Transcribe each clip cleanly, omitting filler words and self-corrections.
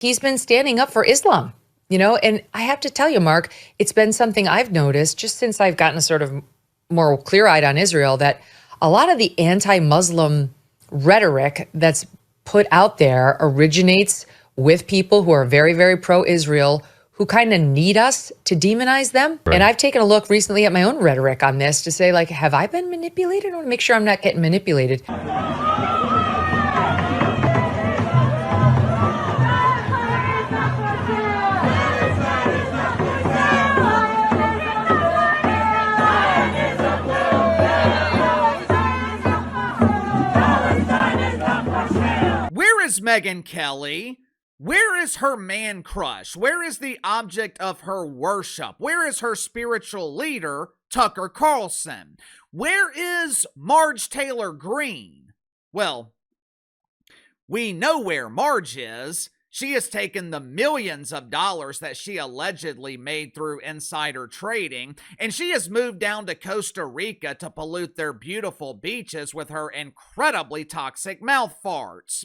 he's been standing up for Islam, and I have to tell you, Mark, it's been something I've noticed just since I've gotten sort of more clear eyed on Israel that a lot of the anti Muslim rhetoric that's put out there originates with people who are very, very pro Israel, who kind of need us to demonize them. Right. And I've taken a look recently at my own rhetoric on this to say, like, have I been manipulated? I want to make sure I'm not getting manipulated. Where is Megyn Kelly? Where is her man crush? Where is the object of her worship? Where is her spiritual leader, Tucker Carlson? Where is Marge Taylor Greene? Well, we know where Marge is. She has taken the millions of dollars that she allegedly made through insider trading, and she has moved down to Costa Rica to pollute their beautiful beaches with her incredibly toxic mouth farts.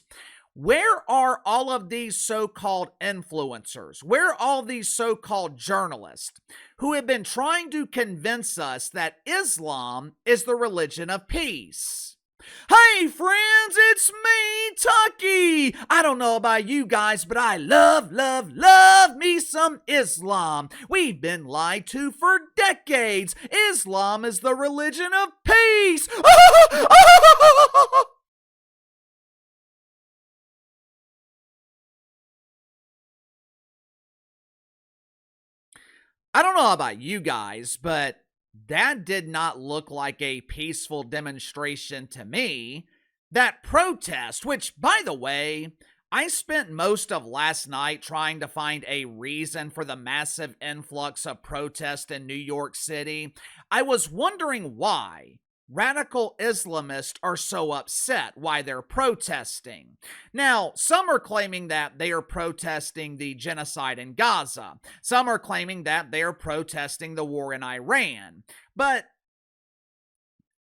Where are all of these so-called influencers? Where are all these so-called journalists who have been trying to convince us that Islam is the religion of peace? Hey friends, it's me, Tucky. I don't know about you guys, but I love me some Islam. We've been lied to for decades. Islam is the religion of peace. I don't know about you guys, but that did not look like a peaceful demonstration to me. That protest, which, by the way, I spent most of last night trying to find a reason for the massive influx of protest in New York City. I was wondering why radical Islamists are so upset, why they're protesting. Now, some are claiming that they are protesting the genocide in Gaza. Some are claiming that they are protesting the war in Iran. But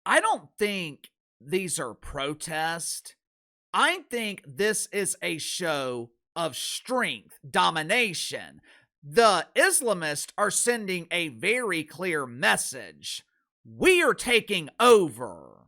I don't think these are protests. I think this is a show of strength, domination. The Islamists are sending a very clear message. We are taking over.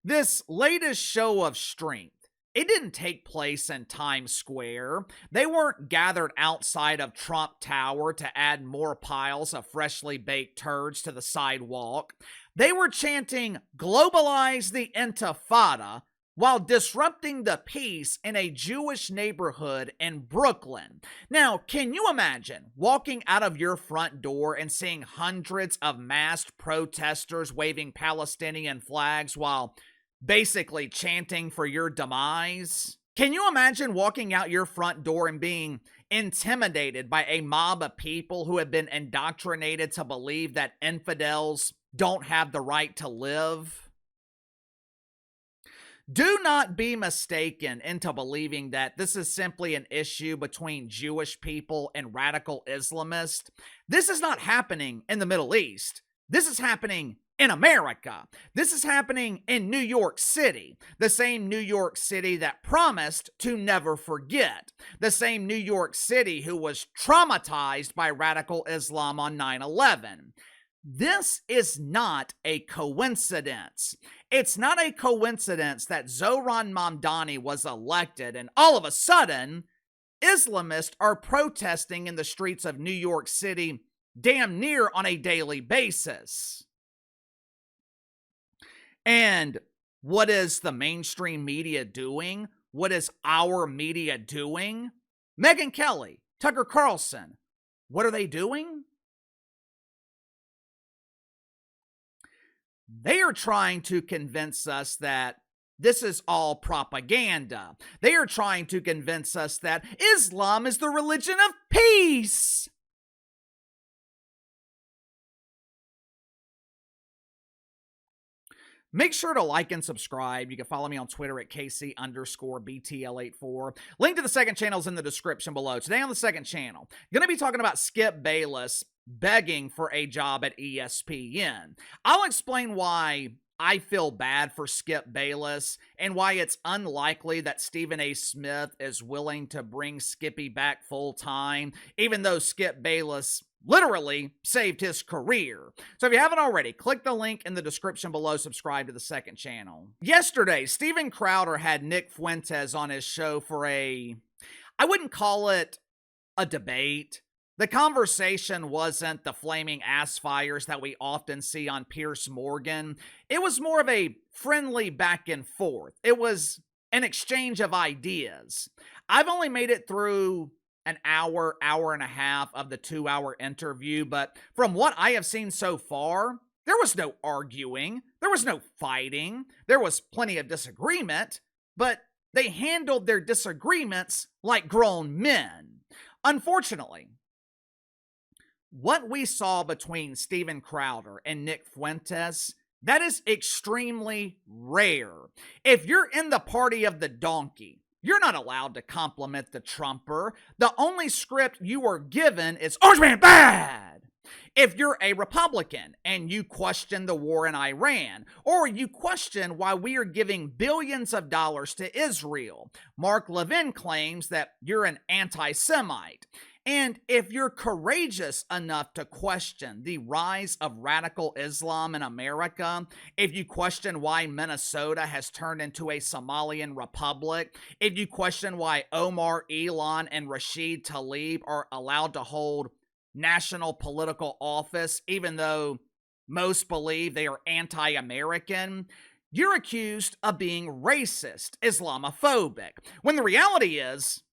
This latest show of strength, it didn't take place in Times Square. They weren't gathered outside of Trump Tower to add more piles of freshly baked turds to the sidewalk. They were chanting, "Globalize the Intifada," while disrupting the peace in a Jewish neighborhood in Brooklyn. Now, can you imagine walking out of your front door and seeing hundreds of masked protesters waving Palestinian flags while basically chanting for your demise? Can you imagine walking out your front door and being intimidated by a mob of people who have been indoctrinated to believe that infidels don't have the right to live? Do not be mistaken into believing that this is simply an issue between Jewish people and radical Islamists. This is not happening in the Middle East. This is happening in America. This is happening in New York City, the same New York City that promised to never forget, the same New York City who was traumatized by radical Islam on 9/11. This is not a coincidence. It's not a coincidence that Zohran Mamdani was elected and all of a sudden, Islamists are protesting in the streets of New York City damn near on a daily basis. And what is the mainstream media doing? What is our media doing? Megyn Kelly, Tucker Carlson, what are they doing? They are trying to convince us that this is all propaganda. They are trying to convince us that Islam is the religion of peace. Make sure to like and subscribe. You can follow me on Twitter at KC_BTL84. Link to the second channel is in the description below. Today on the second channel, going to be talking about Skip Bayless begging for a job at ESPN. I'll explain why I feel bad for Skip Bayless and why it's unlikely that Stephen A. Smith is willing to bring Skippy back full time, even though Skip Bayless literally saved his career. So if you haven't already, click the link in the description below, subscribe to the second channel. Yesterday, Steven Crowder had Nick Fuentes on his show for I wouldn't call it a debate. The conversation wasn't the flaming ass fires that we often see on Piers Morgan. It was more of a friendly back and forth. It was an exchange of ideas. I've only made it through an hour, hour and a half of the 2-hour interview, but from what I have seen so far, there was no arguing, there was no fighting, there was plenty of disagreement, but they handled their disagreements like grown men. Unfortunately, what we saw between Steven Crowder and Nick Fuentes, that is extremely rare. If you're in the party of the donkey, you're not allowed to compliment the Trumper. The only script you are given is Orange Man bad. If you're a Republican and you question the war in Iran, or you question why we are giving billions of dollars to Israel, Mark Levin claims that you're an anti-Semite. And if you're courageous enough to question the rise of radical Islam in America, if you question why Minnesota has turned into a Somalian republic, if you question why Omar Elon and Rashid Tlaib are allowed to hold national political office, even though most believe they are anti-American, you're accused of being racist, Islamophobic, when the reality is,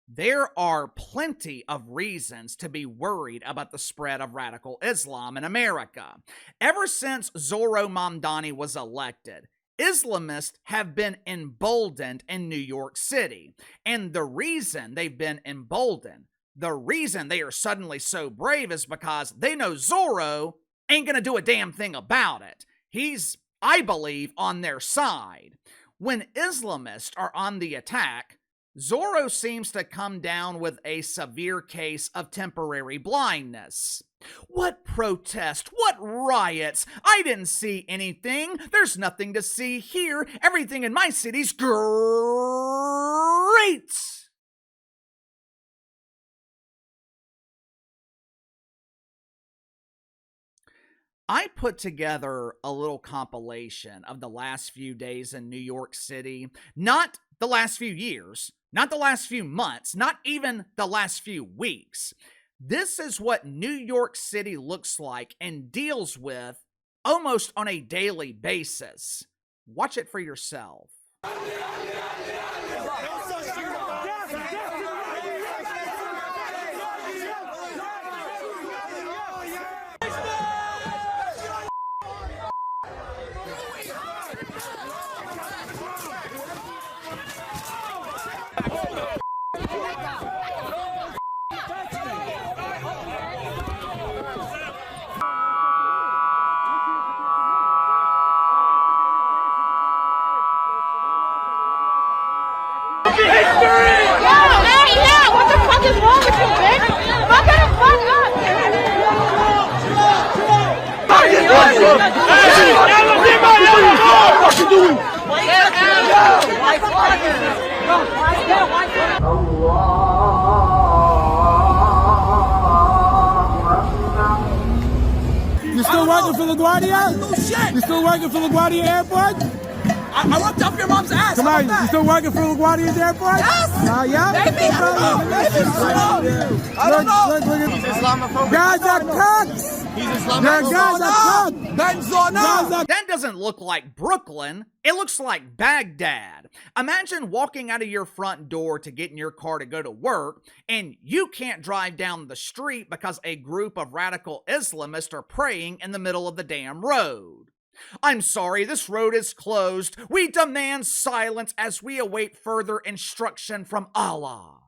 there are plenty of reasons to be worried about the spread of radical Islam in America. Ever since Zohran Mamdani was elected, Islamists have been emboldened in New York City. And the reason they've been emboldened, the reason they are suddenly so brave is because they know Zorro ain't gonna do a damn thing about it. He's, I believe, on their side. When Islamists are on the attack, Zorro seems to come down with a severe case of temporary blindness. What protest? What riots? I didn't see anything. There's nothing to see here. Everything in my city's great. I put together a little compilation of the last few days in New York City, not the last few years, not the last few months, not even the last few weeks. This is what New York City looks like and deals with almost on a daily basis. Watch it for yourself. What the fuck is wrong with you, bitch? Fuck it the fuck up! What you doing? You still working for LaGuardia? No shit. You still working for LaGuardia Airport? I looked up your mom's ass. Come on, you still working for LaGuardia Airport? Yes. Yeah? Maybe. I don't know. Maybe. I don't know. Look at He's Islamophobic. guys are cooks. He's Guys Islamophobic. are cooks. Benzona. That doesn't look like Brooklyn. It looks like Baghdad. Imagine walking out of your front door to get in your car to go to work, and you can't drive down the street because a group of radical Islamists are praying in the middle of the damn road. I'm sorry, this road is closed. We demand silence as we await further instruction from Allah.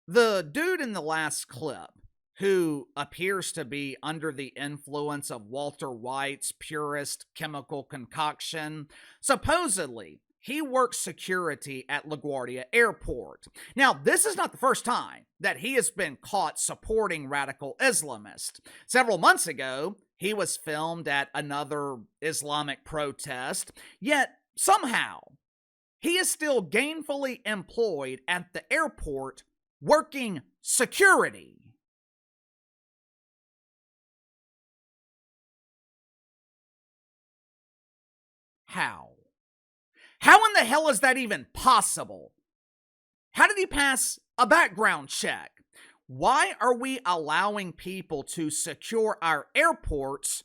The dude in the last clip, who appears to be under the influence of Walter White's purest chemical concoction, supposedly he works security at LaGuardia Airport. Now, this is not the first time that he has been caught supporting radical Islamists. Several months ago, he was filmed at another Islamic protest, yet somehow he is still gainfully employed at the airport working security. How? How in the hell is that even possible? How did he pass a background check? Why are we allowing people to secure our airports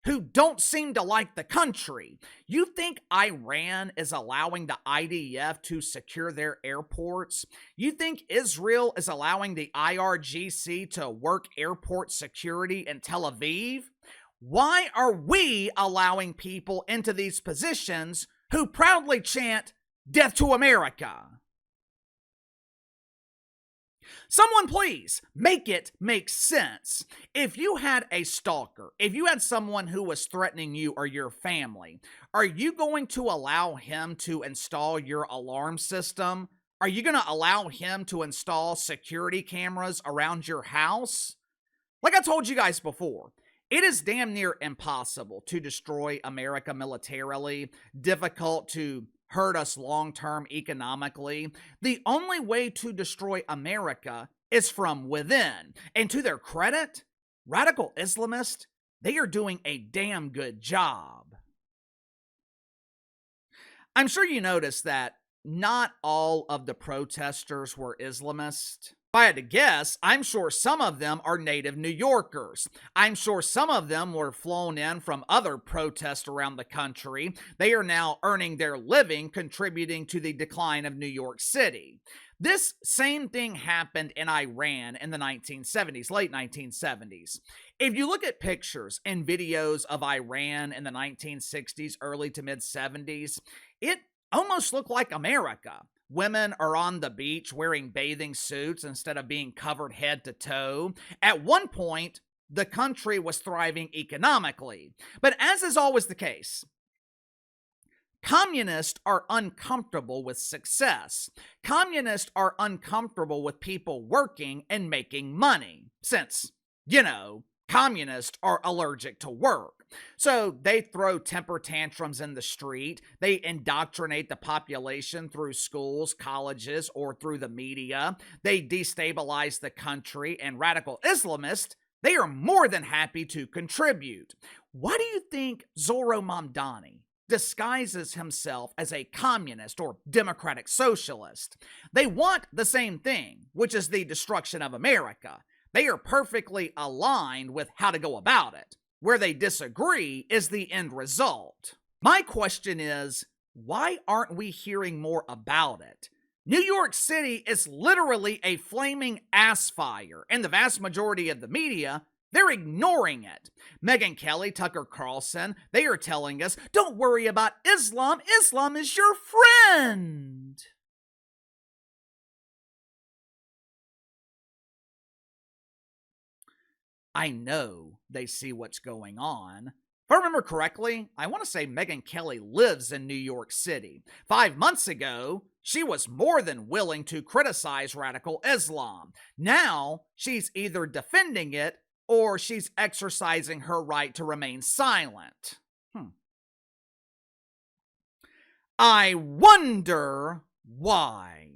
who don't seem to like the country? You think Iran is allowing the IDF to secure their airports? You think Israel is allowing the IRGC to work airport security in Tel Aviv? Why are we allowing people into these positions who proudly chant, "Death to America"? Someone please make it make sense. If you had a stalker, if you had someone who was threatening you or your family, are you going to allow him to install your alarm system? Are you going to allow him to install security cameras around your house? Like I told you guys before, it is damn near impossible to destroy America militarily, difficult to hurt us long-term economically. The only way to destroy America is from within. And to their credit, radical Islamists, they are doing a damn good job. I'm sure you noticed that not all of the protesters were Islamists. If I had to guess, I'm sure some of them are native New Yorkers. I'm sure some of them were flown in from other protests around the country. They are now earning their living contributing to the decline of New York City. This same thing happened in Iran in the 1970s, late 1970s. If you look at pictures and videos of Iran in the 1960s, early to mid 70s, it almost looked like America. Women are on the beach wearing bathing suits instead of being covered head to toe. At one point, the country was thriving economically. But as is always the case, communists are uncomfortable with success. Communists are uncomfortable with people working and making money, since, communists are allergic to work. So they throw temper tantrums in the street. They indoctrinate the population through schools, colleges, or through the media. They destabilize the country, and radical Islamists, they are more than happy to contribute. Why do you think Zohran Mamdani disguises himself as a communist or democratic socialist? They want the same thing, which is the destruction of America. They are perfectly aligned with how to go about it. Where they disagree is the end result. My question is, why aren't we hearing more about it? New York City is literally a flaming ass fire, and the vast majority of the media, they're ignoring it. Megyn Kelly, Tucker Carlson, they are telling us, don't worry about Islam. Islam is your friend. I know they see what's going on. If I remember correctly, I want to say Megyn Kelly lives in New York City. 5 months ago, she was more than willing to criticize radical Islam. Now, she's either defending it or she's exercising her right to remain silent. I wonder why.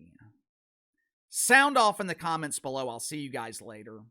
Sound off in the comments below. I'll see you guys later.